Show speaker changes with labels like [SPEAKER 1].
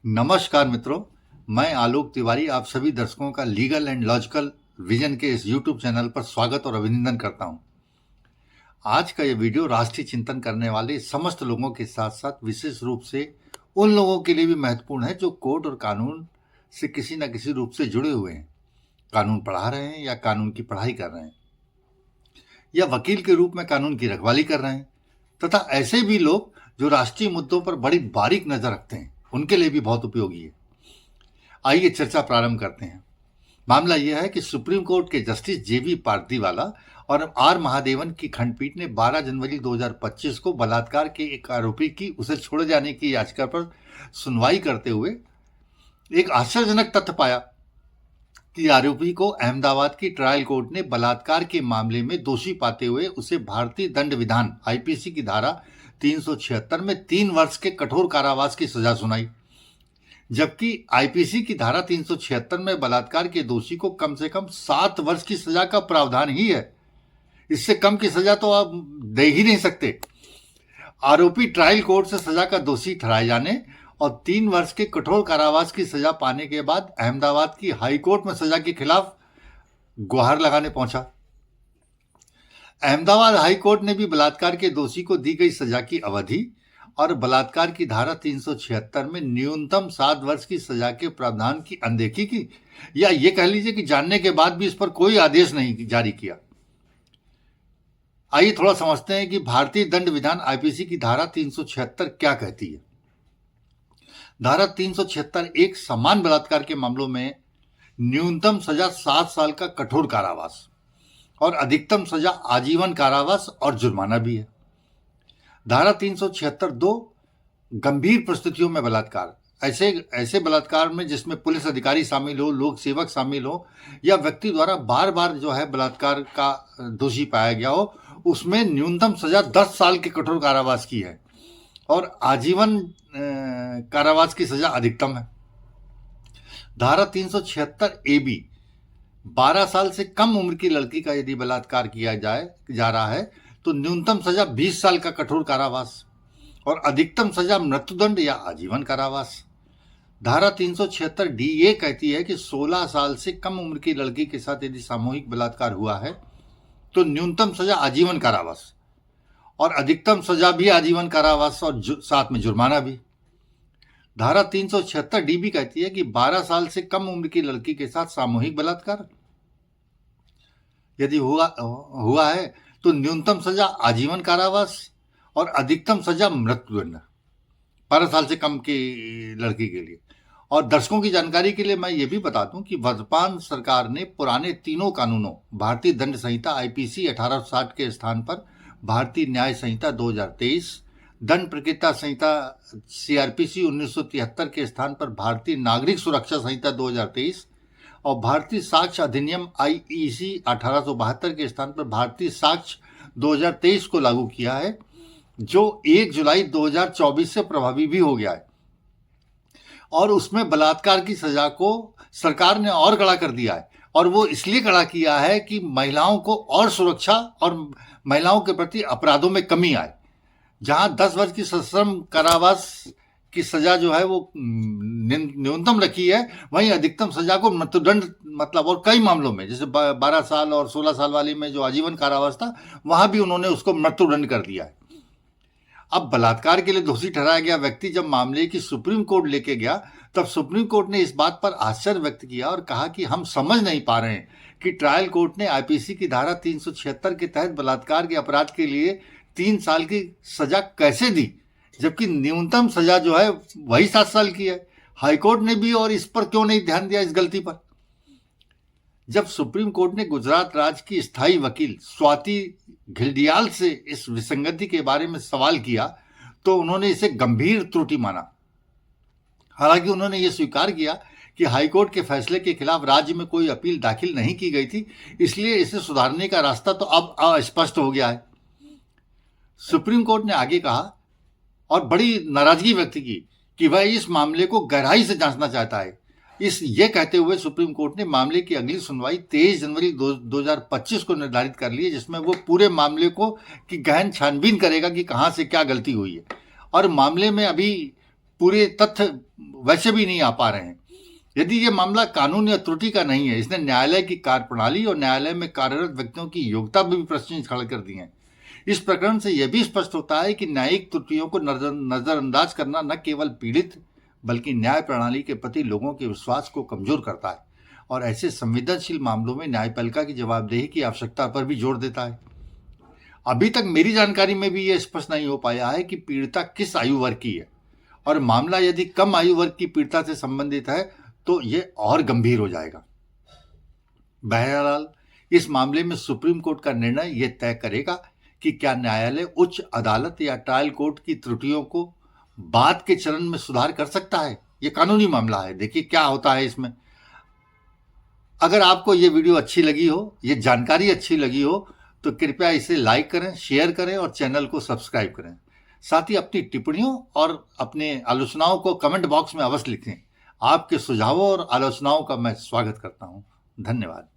[SPEAKER 1] नमस्कार मित्रों, मैं आलोक तिवारी आप सभी दर्शकों का लीगल एंड लॉजिकल विजन के इस यूट्यूब चैनल पर स्वागत और अभिनंदन करता हूं। आज का ये वीडियो राष्ट्रीय चिंतन करने वाले समस्त लोगों के साथ साथ विशेष रूप से उन लोगों के लिए भी महत्वपूर्ण है जो कोर्ट और कानून से किसी न किसी रूप से जुड़े हुए हैं, कानून पढ़ा रहे हैं या कानून की पढ़ाई कर रहे हैं या वकील के रूप में कानून की रखवाली कर रहे हैं, तथा ऐसे भी लोग जो राष्ट्रीय मुद्दों पर बड़ी बारीक नजर रखते हैं, उनके लिए भी बहुत उपयोगी है। आइए चर्चा प्रारंभ करते हैं। मामला यह है कि सुप्रीम कोर्ट के जस्टिस जेबी पारदीवाला और आर महादेवन की खंडपीठ ने 12 जनवरी 2025 को बलात्कार के एक आरोपी की उसे छोड़े जाने की याचिका पर सुनवाई करते हुए एक आश्चर्यजनक तथ्य पाया कि आरोपी को अहमदाबाद की ट्रायल कोर्ट ने बलात्कार के मामले में दोषी पाते हुए उसे भारतीय दंड विधान आईपीसी की धारा 376 में 3 वर्ष के कठोर कारावास की सजा सुनाई, जबकि आईपीसी की धारा 376 में बलात्कार के दोषी को कम से कम 7 वर्ष की सजा का प्रावधान ही है। इससे कम की सजा तो आप दे ही नहीं सकते। आरोपी ट्रायल कोर्ट से सजा का दोषी ठहराए जाने और 3 वर्ष के कठोर कारावास की सजा पाने के बाद अहमदाबाद की हाई कोर्ट में सजा के खिलाफ गुहार लगाने पहुंचा। अहमदाबाद हाई कोर्ट ने भी बलात्कार के दोषी को दी गई सजा की अवधि और बलात्कार की धारा 376 में न्यूनतम 7 वर्ष की सजा के प्रावधान की अनदेखी की, या ये कह लीजिए कि जानने के बाद भी इस पर कोई आदेश नहीं जारी किया। आइए थोड़ा समझते हैं कि भारतीय दंड विधान आईपीसी की धारा 376 क्या कहती है। धारा 376 एक समान बलात्कार के मामलों में न्यूनतम सजा 7 साल का कठोर कारावास और अधिकतम सजा आजीवन कारावास और जुर्माना भी है। धारा 376 दो गंभीर परिस्थितियों में बलात्कार, ऐसे बलात्कार में जिसमें पुलिस अधिकारी शामिल हो, लोक सेवक शामिल हो या व्यक्ति द्वारा बार बार जो है बलात्कार का दोषी पाया गया हो, उसमें न्यूनतम सजा 10 साल के कठोर कारावास की है और आजीवन कारावास की सजा अधिकतम है। धारा 376 AB 12 साल से कम उम्र की लड़की का यदि बलात्कार किया जा रहा है तो न्यूनतम सजा 20 साल का कठोर कारावास और अधिकतम सजा मृत्युदंड या आजीवन कारावास। धारा 376 D ये कहती है कि 16 साल से कम उम्र की लड़की के साथ यदि सामूहिक बलात्कार हुआ है तो न्यूनतम सजा आजीवन कारावास और अधिकतम सजा भी आजीवन कारावास और साथ में जुर्माना भी। धारा 376 D भी कहती है कि 12 साल से कम उम्र की लड़की के साथ सामूहिक बलात्कार यदि हुआ है तो न्यूनतम सजा आजीवन कारावास और अधिकतम सजा मृत्युदंड 12 साल से कम की लड़की के लिए। और दर्शकों की जानकारी के लिए मैं ये भी बता दूं कि वर्तमान सरकार ने पुराने तीनों कानूनों भारतीय दंड संहिता आईपीसी 1860 के स्थान पर भारतीय न्याय संहिता 2023, दंड प्रक्रिया संहिता सीआरपीसी 1973 के स्थान पर भारतीय नागरिक सुरक्षा संहिता 2023 और भारतीय साक्ष्य अधिनियम आईईसी 1872 के स्थान पर भारतीय साक्ष्य 2023 को लागू किया है, जो 1 जुलाई 2024 से प्रभावी भी हो गया है। और उसमें बलात्कार की सजा को सरकार ने और कड़ा कर दिया है और वो इसलिए कड़ा किया है कि महिलाओं को और सुरक्षा और महिलाओं के प्रति अपराधों में कमी आए। जहां 10 वर्ष की सश्रम कारावास की सजा जो है वो न्यूनतम रखी है, वहीं अधिकतम सजा को मृत्युदंड मतलब, और कई मामलों में जैसे 12 साल और 16 साल वाली में जो आजीवन कारावास था वहां भी उन्होंने उसको मृत्युदंड कर दिया है। अब बलात्कार के लिए दोषी ठहराया गया व्यक्ति जब मामले की सुप्रीम कोर्ट लेके गया तब सुप्रीम कोर्ट ने इस बात पर आश्चर्य व्यक्त किया और कहा कि हम समझ नहीं पा रहे हैं कि ट्रायल कोर्ट ने आईपीसी की धारा 376 के तहत बलात्कार के अपराध के लिए 3 साल की सजा कैसे दी, जबकि न्यूनतम सजा जो है वही 7 साल की है। हाईकोर्ट ने भी और इस पर क्यों नहीं ध्यान दिया इस गलती पर। जब सुप्रीम कोर्ट ने गुजरात राज्य की स्थायी वकील स्वाति घिल्डियाल से इस विसंगति के बारे में सवाल किया तो उन्होंने इसे गंभीर त्रुटि माना। हालांकि उन्होंने ये स्वीकार किया कि हाईकोर्ट के फैसले के खिलाफ राज्य में कोई अपील दाखिल नहीं की गई थी, इसलिए इसे सुधारने का रास्ता तो अब अस्पष्ट हो गया है। सुप्रीम कोर्ट ने आगे कहा और बड़ी नाराजगी व्यक्त की कि वह इस मामले को गहराई से जांचना चाहता है। ये कहते हुए सुप्रीम कोर्ट ने मामले की अगली सुनवाई 23 जनवरी 2025 को निर्धारित कर ली है, जिसमें वो पूरे मामले को की गहन छानबीन करेगा कि कहां से क्या गलती हुई है। और मामले में अभी पूरे तथ्य वैसे भी नहीं आ पा रहे हैं। यदि ये मामला कानून या त्रुटि का नहीं है, इसने न्यायालय की कार्यप्रणाली और न्यायालय में कार्यरत व्यक्तियों की योग्यता भी प्रश्न खड़ा कर दी है। इस प्रकरण से यह भी स्पष्ट होता है कि न्यायिक त्रुटियों को नजरअंदाज करना न केवल पीड़ित बल्कि न्याय प्रणाली के प्रति लोगों के विश्वास को कमजोर करता है और ऐसे संवेदनशील मामलों में न्यायपालिका की जवाबदेही की आवश्यकता पर भी जोर देता है। अभी तक मेरी जानकारी में भी यह स्पष्ट नहीं हो पाया है कि पीड़िता किस आयु वर्ग की है, और मामला यदि कम आयु वर्ग की पीड़िता से संबंधित है तो यह और गंभीर हो जाएगा। बहरहाल इस मामले में सुप्रीम कोर्ट का निर्णय यह तय करेगा कि क्या न्यायालय उच्च अदालत या ट्रायल कोर्ट की त्रुटियों को बाद के चरण में सुधार कर सकता है। यह कानूनी मामला है, देखिए क्या होता है इसमें। अगर आपको ये वीडियो अच्छी लगी हो, ये जानकारी अच्छी लगी हो, तो कृपया इसे लाइक करें, शेयर करें और चैनल को सब्सक्राइब करें। साथ ही अपनी टिप्पणियों और अपने आलोचनाओं को कमेंट बॉक्स में अवश्य लिखें। आपके सुझावों और आलोचनाओं का मैं स्वागत करता हूं। धन्यवाद।